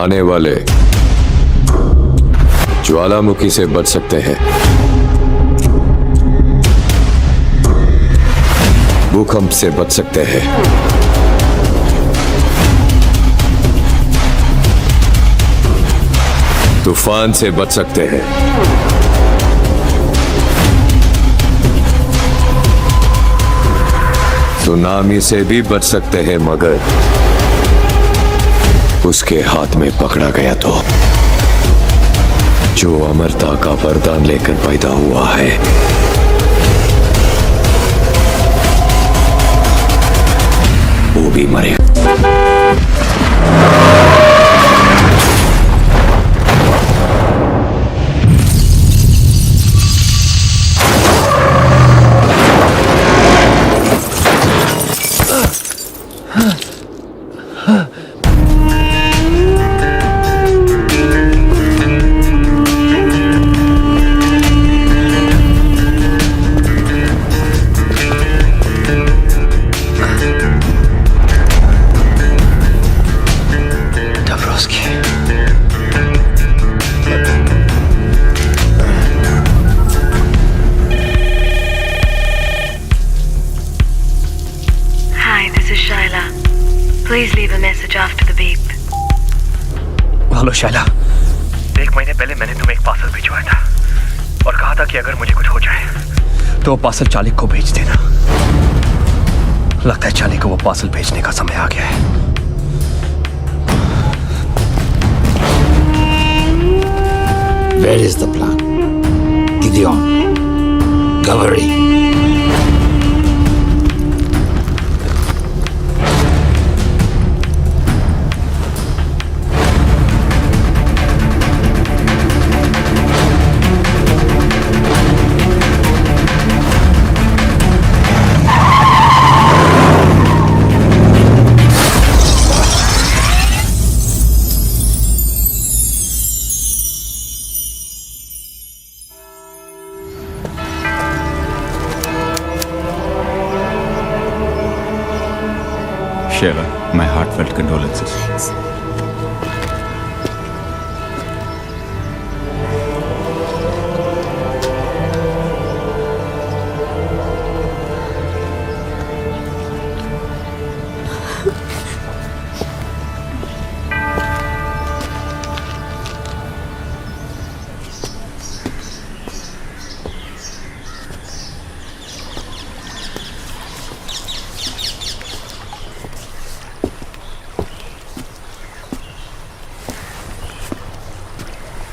आने वाले ज्वालामुखी से बच सकते हैं, भूकंप से बच सकते हैं, तूफान से बच सकते हैं, सुनामी से भी बच सकते हैं, मगर उसके हाथ में पकड़ा गया तो जो अमरता का वरदान लेकर पैदा हुआ है, वो भी मरेगा। Please leave a message after the beep. Hello Shaila, 1 महीने पहले मैंने तुम्हें एक पार्सल भिजवाया था और कहा था कि अगर मुझे कुछ हो जाए तो वो पार्सल चालिक को भेज देना। लगता है चालिक को वो पार्सल भेजने का समय आ गया है। Where is the plan? Gideon, Gavari. Shaiva, my heartfelt condolences.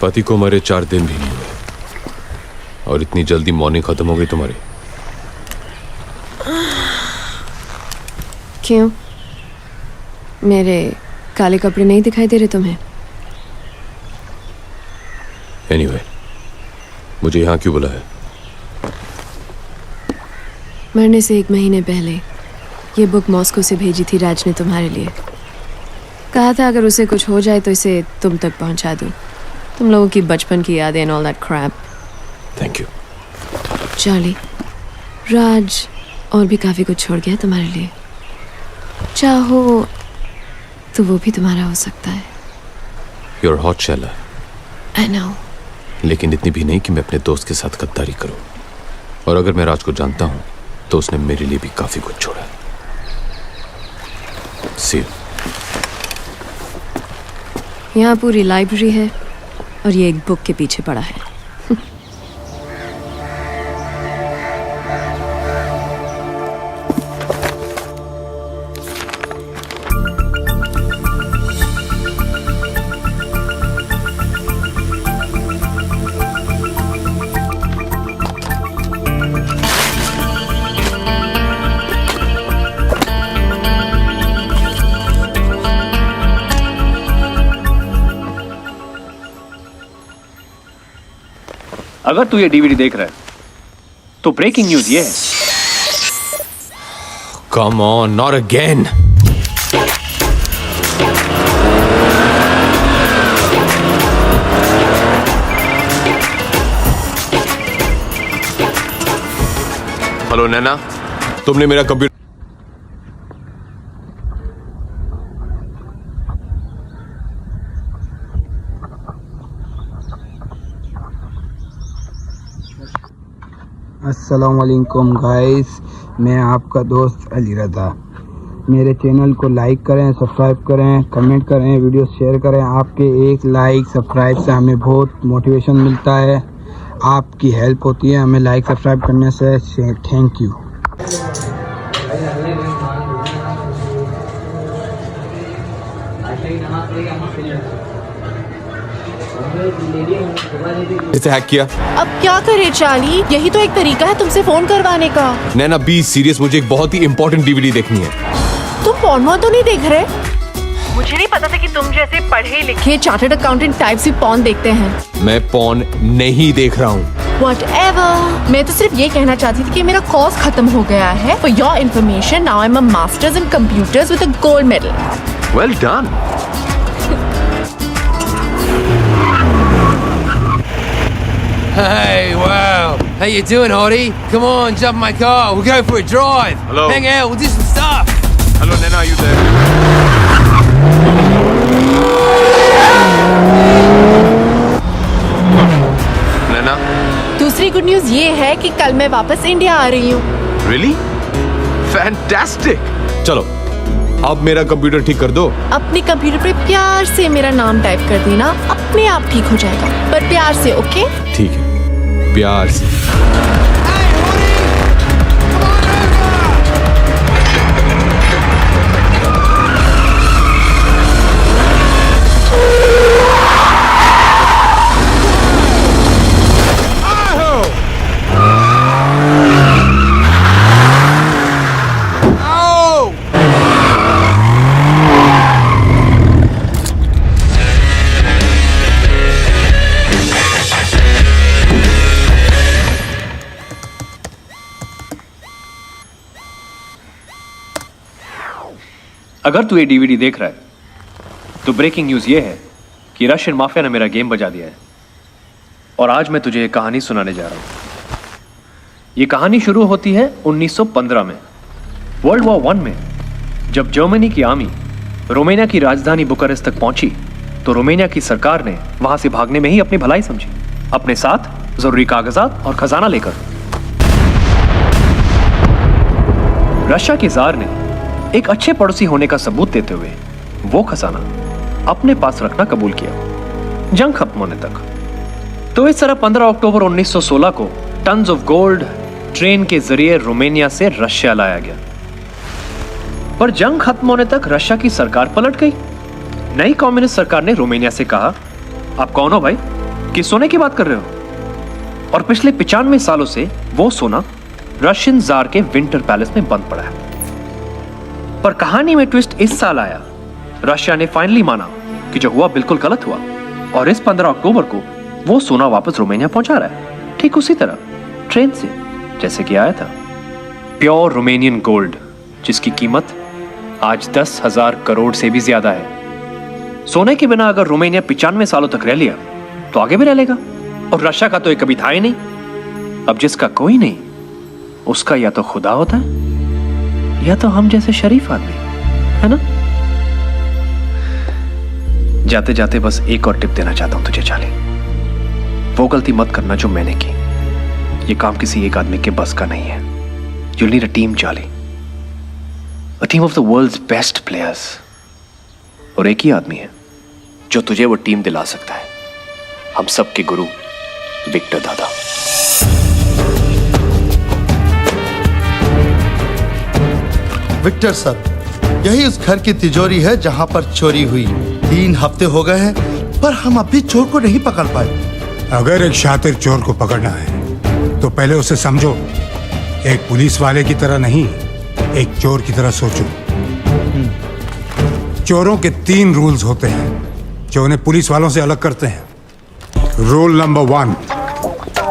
पति को मरे 4 दिन भी नहीं हुए और इतनी जल्दी मॉर्निंग खत्म हो गई तुम्हारी। क्यों? मेरे काले कपड़े नहीं दिखाई दे रहे तुम्हें? एनीवे, मुझे यहाँ क्यों बुलाया? मरने से 1 महीने पहले ये बुक मॉस्को से भेजी थी राज ने तुम्हारे लिए। कहा था अगर उसे कुछ हो जाए तो इसे तुम तक पहुंचा दूं। तुम लोगों की बचपन की यादें and all that crap. Thank you. Charlie, Raj और भी काफी कुछ छोड़ गया तुम्हारे लिए। चाहो तो वो भी तुम्हारा हो सकता है। You're hot, Shaila. I know। लेकिन इतनी भी नहीं कि मैं अपने दोस्त के साथ गद्दारी करूं। और अगर मैं राज को जानता हूं तो उसने मेरे लिए भी काफी कुछ छोड़ा है। See you। यहाँ पूरी लाइब्रेरी है और ये एक बुक के पीछे पड़ा है। अगर तू ये डीवीडी देख रहा है तो ब्रेकिंग न्यूज ये है। Come on, not again। Hello Naina, तुमने मेरा कंप्यूटर अस्सलाम वालेकुम गाइस, मैं आपका दोस्त अली रज़ा। मेरे चैनल को लाइक करें, सब्सक्राइब करें, कमेंट करें, वीडियो शेयर करें। आपके एक लाइक सब्सक्राइब से हमें बहुत मोटिवेशन मिलता है, आपकी हेल्प होती है हमें लाइक सब्सक्राइब करने से। Thank you. इसे हैक किया। अब क्या करे चार्ली, यही तो एक तरीका है तुमसे फोन करवाने का। नैना बी सीरियस, मुझे एक बहुत ही इंपॉर्टेंट डीवीडी देखनी है। तुम पॉर्न तो नहीं देख रहे? मुझे नहीं पता था कि तुम जैसे पढ़े लिखे चार्टर्ड अकाउंटेंट टाइप्स भी पॉर्न देखते हैं। मैं पॉर्न नहीं देख रहा हूँ। Whatever. मैं तो सिर्फ ये कहना चाहती थी कि मेरा कोर्स खत्म हो गया है। For your information, now I'm a master's in computers with a gold medal. Well done. Hey, wow. How you doing, Hottie? Come on, jump in my car. We'll go for a drive. Hello. Hang out, we'll do some stuff. Hello, Nana, are you there? नैना, दूसरी good news ये है कि कल मैं वापस India आ रही हूँ। really? Fantastic. चलो, अब मेरा कंप्यूटर ठीक कर दो। अपने कंप्यूटर पे प्यार से मेरा नाम टाइप कर देना, अपने आप ठीक हो जाएगा, पर प्यार से, ओके? ठीक है, प्यार से। अगर तू ये डीवीडी देख रहा है तो ब्रेकिंग न्यूज ये है कि रशियन माफिया ने मेरा गेम बजा दिया है और आज मैं तुझे एक कहानी सुनाने जा रहा हूं। ये कहानी शुरू होती है 1915 में, वर्ल्ड वॉर 1 में। जब जर्मनी की आर्मी रोमानिया की राजधानी बुखारेस्ट तक पहुंची तो रोमानिया की सरकार ने वहां से भागने में ही अपनी भलाई समझी, अपने साथ जरूरी कागजात और खजाना लेकर। रशिया के जार ने एक अच्छे पड़ोसी होने का सबूत देते हुए वो खजाना अपने पास रखना कबूल किया, जंग खत्म होने तक। तो इस तरह 15 अक्टूबर 1916 को टन्स ऑफ गोल्ड ट्रेन के जरिए रोमानिया से रशिया लाया गया। पर जंग खत्म होने तक रशिया की सरकार पलट गई। नई कम्युनिस्ट सरकार ने रोमानिया से कहा, आप कौन हो भाई, किस सोने की बात कर रहे हो? और पिछले 95 सालों से वो सोना रशियन जार के विंटर पैलेस में बंद पड़ा है। पर कहानी में ट्विस्ट इस साल आया। रशिया ने फाइनली माना कि जो हुआ बिल्कुल गलत हुआ और इस 15 अक्टूबर को वो सोना वापस रोमानिया पहुंचा रहा है, ठीक उसी तरह ट्रेन से जैसे कि आया था। प्योर रोमानियन गोल्ड, जिसकी कीमत आज 10,000 करोड़ से भी ज्यादा है। सोने के बिना अगर रोमानिया 95 सालों तक रह लिया तो आगे भी रह लेगा, और रशिया का तो ये कभी था ही नहीं। अब जिसका कोई नहीं उसका या तो खुदा होता है या तो हम जैसे शरीफ आदमी, है ना? जाते जाते बस एक और टिप देना चाहता हूं तुझे चार्ली, वो गलती मत करना जो मैंने की। ये काम किसी एक आदमी के बस का नहीं है। You'll need a team, Charlie, a team of the world's best players। और एक ही आदमी है जो तुझे वो टीम दिला सकता है, हम सब के गुरु विक्टर दादा। विक्टर सर, यही उस घर की तिजोरी है जहां पर चोरी हुई। 3 हफ्ते हो गए हैं पर हम अभी चोर को नहीं पकड़ पाए। अगर एक शातिर चोर को पकड़ना है तो पहले उसे समझो, एक पुलिस वाले की तरह नहीं, एक चोर की तरह सोचो। चोरों के 3 रूल्स होते हैं जो उन्हें पुलिस वालों से अलग करते हैं। रूल नंबर 1,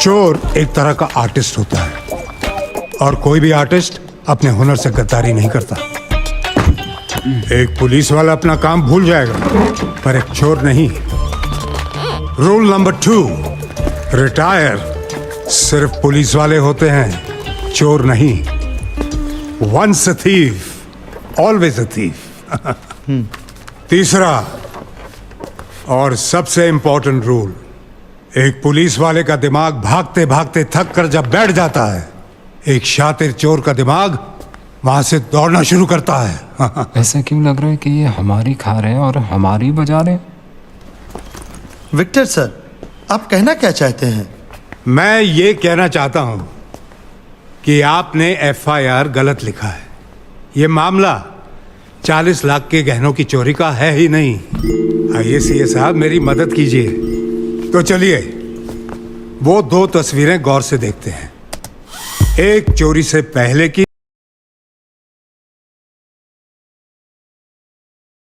चोर एक तरह का आर्टिस्ट होता है और कोई भी आर्टिस्ट अपने हुनर से गद्दारी नहीं करता। एक पुलिस वाला अपना काम भूल जाएगा पर एक चोर नहीं। रूल नंबर 2, रिटायर सिर्फ पुलिस वाले होते हैं, चोर नहीं। Once a thief always a thief. तीसरा और सबसे इंपॉर्टेंट रूल, एक पुलिस वाले का दिमाग भागते भागते थक कर जब बैठ जाता है एक शातिर चोर का दिमाग वहां से दौड़ना शुरू करता है। ऐसा क्यों लग रहा है कि ये हमारी खा रहे हैं और हमारी बजा रहे हैं? विक्टर सर, आप कहना क्या चाहते हैं? मैं ये कहना चाहता हूं कि आपने एफआईआर गलत लिखा है। ये मामला 40 लाख के गहनों की चोरी का है ही नहीं। आइए सीए साहब, मेरी मदद कीजिए। तो चलिए वो 2 तस्वीरें गौर से देखते हैं। एक चोरी से पहले की